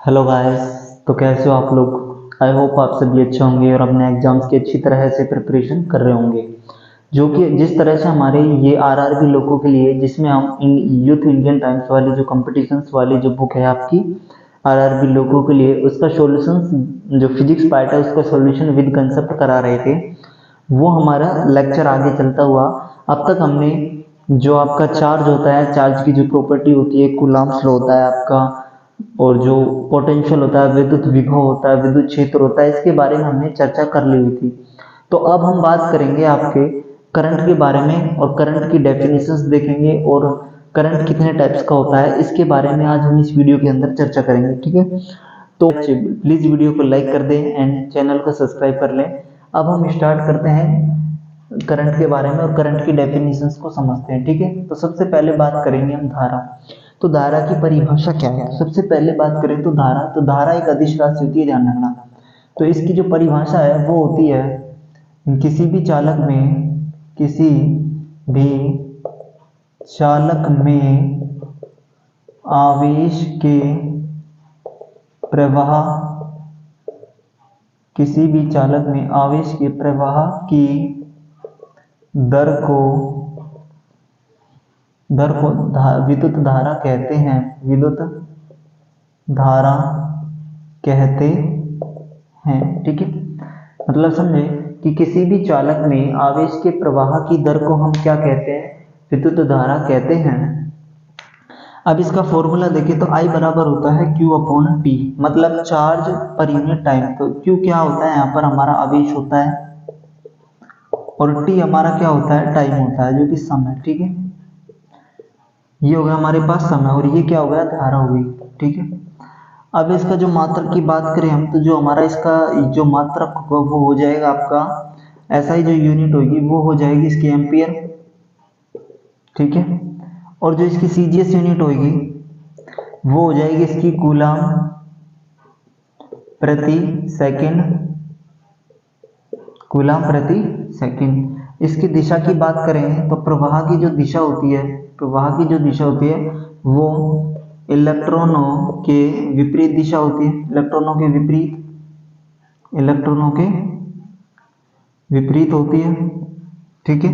Hello guys. तो कैसे हो आप लोग? आई होप आप सभी अच्छे होंगे और अपने एग्जाम्स की अच्छी तरह से प्रिपरेशन कर रहे होंगे। जो कि जिस तरह से हमारे ये आरआरबी लोगों के लिए, जिसमें हम यूथ इंडियन टाइम्स वाली जो कंपटीशंस वाली जो बुक है आपकी आरआरबी लोगों के लिए, उसका सॉल्यूशन जो फिजिक्स पार्ट है उसका सॉल्यूशन विद कंसेप्ट करा रहे थे, वो हमारा लेक्चर आगे चलता हुआ अब तक हमने जो आपका चार्ज होता है, चार्ज की जो प्रॉपर्टी होती है, कूलम्ब्स लॉ होता है आपका, और जो पोटेंशियल होता है, विद्युत विभव होता है, विद्युत क्षेत्र होता है, इसके बारे में हमने चर्चा कर ली हुई थी। तो अब हम बात करेंगे आपके करंट के बारे में और करंट की डेफिनेशंस देखेंगे और करंट कितने टाइप्स का होता है इसके बारे में आज हम इस वीडियो के अंदर चर्चा करेंगे। ठीक है, तो प्लीज वीडियो को लाइक कर दें एंड चैनल को सब्सक्राइब कर लें। अब हम स्टार्ट करते हैं करंट के बारे में और करंट की डेफिनेशंस को समझते हैं। ठीक है, तो सबसे पहले बात करेंगे हम धारा। तो धारा की परिभाषा क्या है? सबसे पहले बात करें तो धारा एक अदिश राशि होती है, ध्यान रखना। तो इसकी जो परिभाषा है वो होती है किसी भी चालक में आवेश के प्रवाह की दर को विद्युत धारा कहते हैं। विद्युत धारा कहते हैं। ठीक है, मतलब समझे कि किसी भी चालक में आवेश के प्रवाह की दर को हम क्या कहते हैं? विद्युत धारा कहते हैं। अब इसका फॉर्मूला देखें तो I बराबर होता है Q अपॉन T, मतलब चार्ज पर यूनिट टाइम। तो Q क्या होता है? यहाँ पर हमारा आवेश होता है और T हमारा क्या होता है? टाइम होता है, जो कि समय। ठीक है, ये हो गया हमारे पास समय और ये क्या हो गया? धारा हो गई। ठीक है, अब इसका जो मात्रक की बात करें हम, तो जो हमारा इसका जो मात्रक होगा वो हो जाएगा आपका SI, जो यूनिट होगी वो हो जाएगी इसकी एम्पियर। ठीक है, और जो इसकी CGS यूनिट होगी वो हो जाएगी इसकी कूलम प्रति सेकंड। इसकी दिशा की बात करें तो प्रवाह की जो दिशा होती है वो इलेक्ट्रॉनों के विपरीत दिशा होती है। इलेक्ट्रॉनों के विपरीत होती है। ठीक है,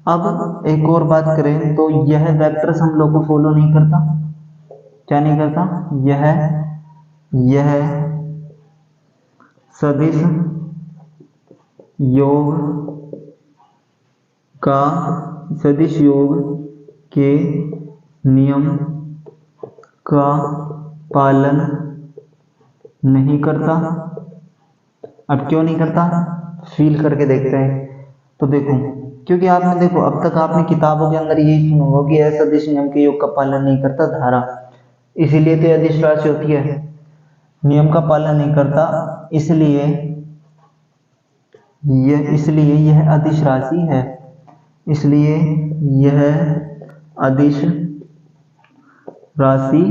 अब एक और बात करें तो यह वेक्टर्स हम लोग को फॉलो नहीं करता। क्या नहीं करता? यह सदिश योग के नियम का पालन नहीं करता। अब क्यों नहीं करता? फील करके देखते हैं। तो देखो, क्योंकि आपने देखो अब तक आपने किताबों के अंदर यही सुना होगा कि यह सदिश नियम के योग का पालन नहीं करता धारा, इसीलिए तो अदिश राशि होती है। नियम का पालन नहीं करता, इसलिए यह अदिश राशि है। इसलिए यह अदिश राशि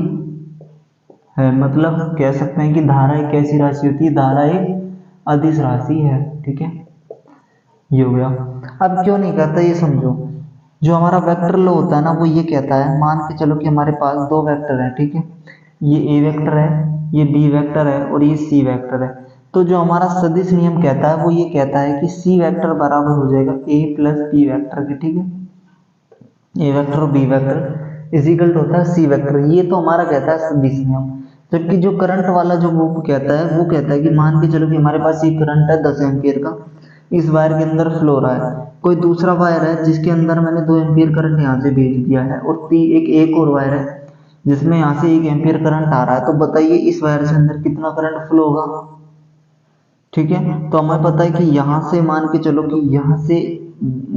है। मतलब कह सकते हैं कि धारा एक ऐसी राशि होती है, धारा एक अदिश राशि है। ठीक है, ये हो गया। अब क्यों नहीं करता ये समझो। जो हमारा वेक्टर लॉ होता है ना, वो ये कहता है, मान के चलो कि हमारे पास दो वेक्टर है। ठीक है, ये A वेक्टर है, ये B वेक्टर है और ये C वेक्टर है। तो जो हमारा सदिश नियम कहता है वो ये कहता है कि C वेक्टर बराबर हो जाएगा A प्लस B वेक्टर के। ठीक है, A वेक्टर और B vector is equal to होता है C वेक्टर। ये तो हमारा कहता है सदिश नियम। जबकि जो करंट वाला जो वो कहता है वो कहता है कि मान के चलो कि हमारे पास ये करंट है 10 एम्पियर का, इस वायर के अंदर फ्लो रहा है। कोई दूसरा वायर है जिसके अंदर मैंने 2 एम्पियर करंट यहाँ से भेज दिया है और एक और वायर है जिसमें यहाँ से 1 एम्पियर करंट आ रहा है। तो बताइए इस वायर से अंदर कितना करंट फ्लो होगा? ठीक है, तो हमें पता है कि यहाँ से मान के चलो कि यहाँ से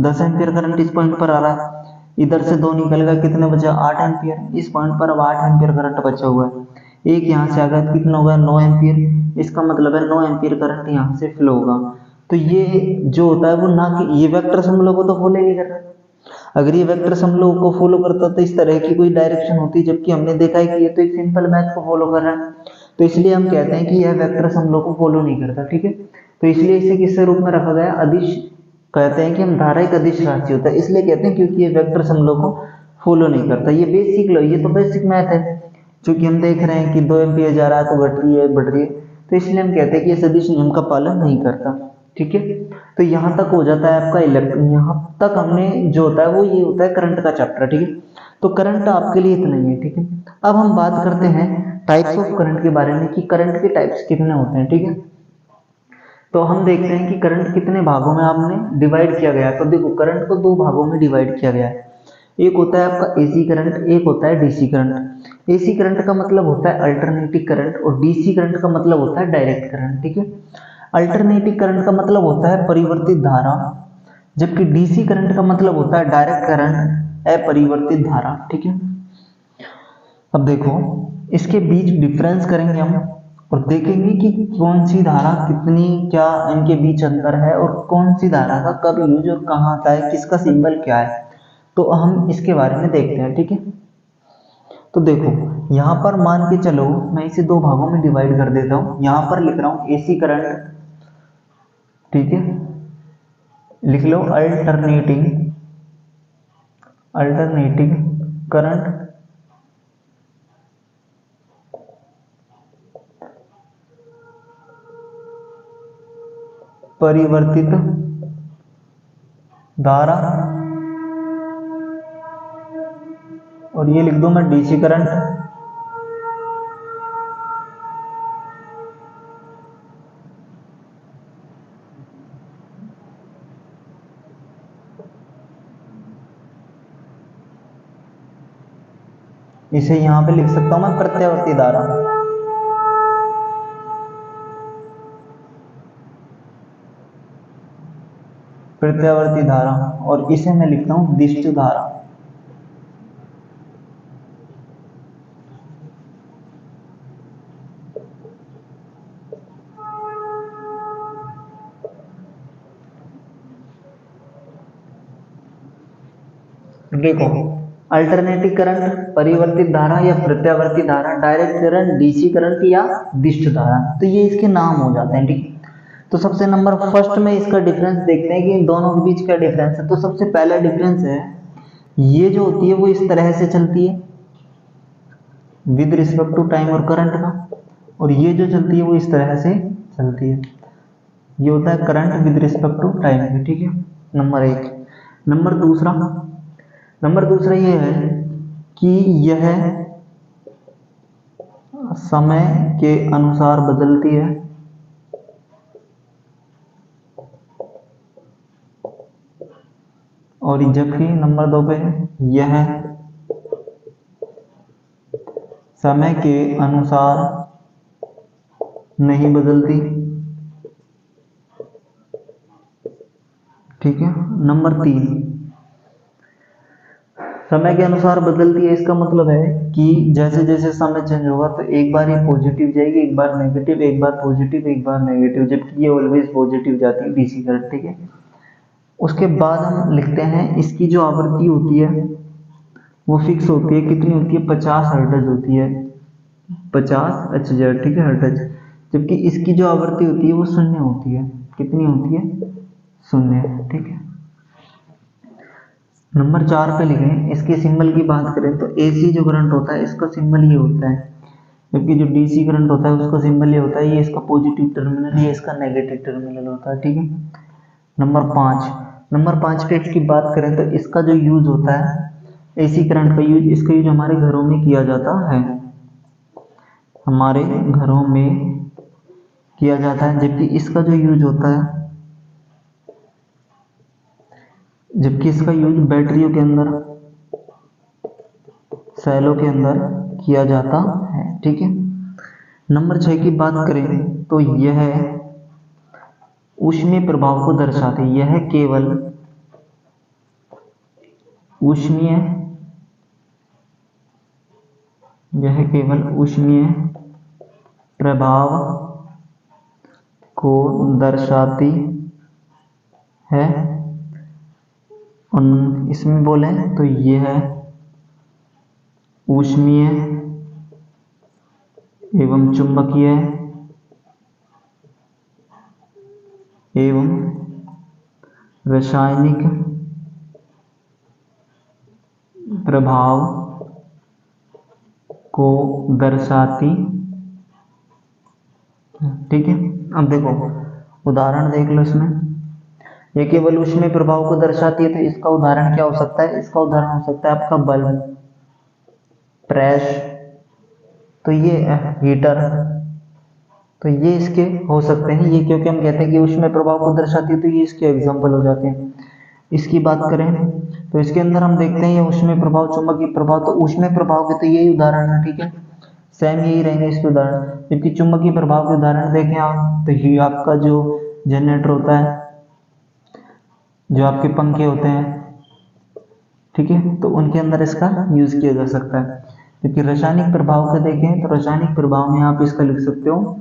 10 एम्पियर करंट इस पॉइंट पर आ रहा है, इधर से 2 निकलेगा, कितने बचा? 8 एम्पियर। इस पॉइंट पर अब 8 एम्पियर करंट बचा हुआ है। एक यहाँ से आ गया, कितना होगा? 9 एम्पियर। इसका मतलब है 9 एम्पियर करंट यहाँ से फ्लो होगा। तो ये जो होता है वो ना कि ये वेक्टर्स हम लोग को तो फॉलो नहीं कर रहा। अगर ये वेक्टर्स हम लोग को फॉलो करता तो इस तरह की कोई डायरेक्शन होती, जबकि हमने देखा है कि ये तो एक सिंपल मैथ को फॉलो कर रहा है। तो इसलिए हम कहते हैं कि यह वेक्टर्स हम लोग को फॉलो नहीं करता। ठीक है, तो इसलिए इसे किस रूप में रखा गया? अदिश। कहते हैं कि हम धारा एक अदिश राशि होता है, इसलिए कहते हैं क्योंकि ये वेक्टर्स हम लोग को फॉलो नहीं करता। ये बेसिक लो, ये तो बेसिक मैथ है। चूंकि हम देख रहे हैं कि 2 एम्पीयर जा रहा है तो घट रही है बढ़ रही है, तो इसलिए हम कहते हैं कि ये सदिश नियम का पालन नहीं करता। ठीक है, तो यहाँ तक हो जाता है आपका इलेक्ट्रॉन, यहाँ तक हमने जो होता है वो ये होता है करंट का चैप्टर। ठीक है, तो करंट आपके लिए इतना ही है। ठीक है, अब हम बात करते हैं टाइप्स ऑफ करंट के बारे में कि करंट के टाइप्स कितने होते हैं। ठीक है, तो हम देखते हैं कि करंट कितने भागों में आपने डिवाइड किया गया है। तो देखो करंट को 2 भागों में डिवाइड किया गया है। एक होता है आपका एसी करंट, एक होता है डीसी करंट। एसी करंट का मतलब होता है अल्टरनेटिंग करंट और डीसी करंट का मतलब होता है डायरेक्ट करंट। ठीक है, अल्टरनेटिंग करंट का मतलब होता है परिवर्तित धारा, जबकि डीसी करंट का मतलब होता है डायरेक्ट करंट अपरिवर्तित धारा। ठीक है, अब देखो इसके बीच डिफरेंस करेंगे हम और देखेंगे कि कौन सी धारा कितनी, क्या इनके बीच अंतर है और कौन सी धारा का कब यूज और कहाँ आता है, किसका सिंबल क्या है, तो हम इसके बारे में देखते हैं। ठीक है, तो देखो यहाँ पर मान के चलो मैं इसे 2 भागों में डिवाइड कर देता हूँ। यहाँ पर लिख रहा हूँ एसी करंट, ठीक है, लिख लो अल्टरनेटिंग करंट, परिवर्तित धारा, और ये लिख दूं मैं डीसी करंट। इसे यहां पे लिख सकता हूं मैं प्रत्यावर्ती धारा, प्रत्यावर्ती धारा, और इसे मैं लिखता हूं दिष्ट धारा। देखो अल्टरनेटिव करंट, परिवर्तित धारा या प्रत्यावर्ती धारा, डायरेक्ट करंट, डीसी करंट या दिष्ट धारा, तो ये इसके नाम हो जाते हैं। ठीक, तो सबसे नंबर फर्स्ट में इसका डिफरेंस देखते हैं कि इन दोनों के बीच क्या डिफरेंस है। तो सबसे पहला डिफरेंस है ये जो होती है वो इस तरह से चलती है विद रिस्पेक्ट टू टाइम और करंट का, और ये जो चलती है वो इस तरह से चलती है, ये होता है current with respect to time. ठीक है, नंबर एक। नंबर दूसरा ये है कि यह समय के अनुसार बदलती है, और जबकि नंबर 2 पे यह समय के अनुसार नहीं बदलती। ठीक है, नंबर 3 समय के अनुसार बदलती है, इसका मतलब है कि जैसे जैसे समय चेंज होगा तो एक बार ये पॉजिटिव जाएगी, एक बार नेगेटिव, एक बार पॉजिटिव, एक बार नेगेटिव, जबकि ये ऑलवेज पॉजिटिव जाती है डीसी करंट। ठीक है, उसके बाद हम लिखते हैं इसकी जो आवृत्ति होती है वो फिक्स होती है, कितनी होती है, 50 हर्ट्ज होती है, 50 HZ। ठीक है, हर्ट्ज, जबकि इसकी जो आवृत्ति होती है वो 0 होती है, कितनी होती है, 0। ठीक है, नंबर 4 पे लिखें इसके सिंबल की बात करें तो एसी जो करंट होता है इसका सिंबल ये होता है, जबकि जो डीसी करंट होता है उसका सिंबल ये होता है, ये इसका पॉजिटिव टर्मिनल, ये इसका नेगेटिव टर्मिनल होता है। ठीक है, नंबर 5 पे इसकी बात करें तो इसका जो यूज होता है एसी करंट का यूज, इसका यूज हमारे घरों में किया जाता है, हमारे घरों में किया जाता है, जबकि इसका जो यूज होता है, जबकि इसका यूज बैटरियों के अंदर, सेलों के अंदर किया जाता है। ठीक है, नंबर 6 की बात करें तो यह ऊष्मीय प्रभाव को दर्शाते, यह केवल ऊष्मीय, यह केवल ऊष्मीय प्रभाव को दर्शाती है, और इसमें बोले तो यह ऊष्मीय एवं चुंबकीय एवं रासायनिक प्रभाव को दर्शाती, ठीक है। अब देखो उदाहरण देख लो इसमें, ये केवल ऊष्मीय प्रभाव को दर्शाती है, तो इसका उदाहरण क्या हो सकता है? इसका उदाहरण हो सकता है आपका बल्ब, प्रेस, तो ये हीटर, तो ये इसके हो सकते हैं। ये क्योंकि हम कहते हैं कि ऊष्मीय प्रभाव को दर्शाती है, तो ये इसके एग्जाम्पल हो जाते हैं। इसकी बात करें तो इसके अंदर हम देखते हैं ये ऊष्मीय प्रभाव, चुंबकीय प्रभाव, तो ऊष्मीय प्रभाव के तो यही उदाहरण है, ठीक है, सेम यही रहेंगे इसके उदाहरण। जबकि चुंबकीय प्रभाव के उदाहरण देखें आप, तो ये आपका जो जनरेटर होता है, जो आपके पंखे होते हैं, ठीक है, तो उनके अंदर इसका यूज किया जा सकता है। जबकि रासायनिक प्रभाव का देखें तो रासायनिक प्रभाव में आप इसका लिख सकते हो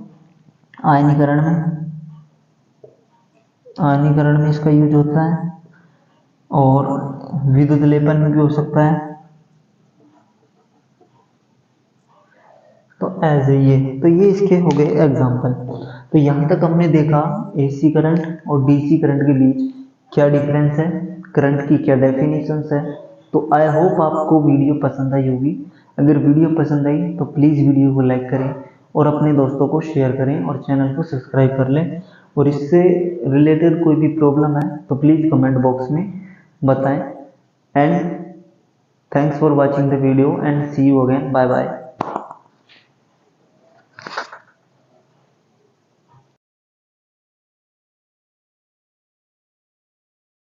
आयनीकरण में, आयनीकरण में इसका यूज होता है, और विद्युत लेपन में भी हो सकता है। तो ये इसके हो गए एग्जाम्पल। तो यहाँ तक हमने देखा एसी करंट और डीसी करंट के बीच क्या डिफरेंस है, करंट की क्या डेफिनेशंस है। तो आई होप आपको वीडियो पसंद आई होगी। अगर वीडियो पसंद आई तो प्लीज़ वीडियो को लाइक करें और अपने दोस्तों को शेयर करें और चैनल को सब्सक्राइब कर लें। और इससे रिलेटेड कोई भी प्रॉब्लम है तो प्लीज़ कमेंट बॉक्स में बताएं। And thanks for watching the video and see you again, bye bye.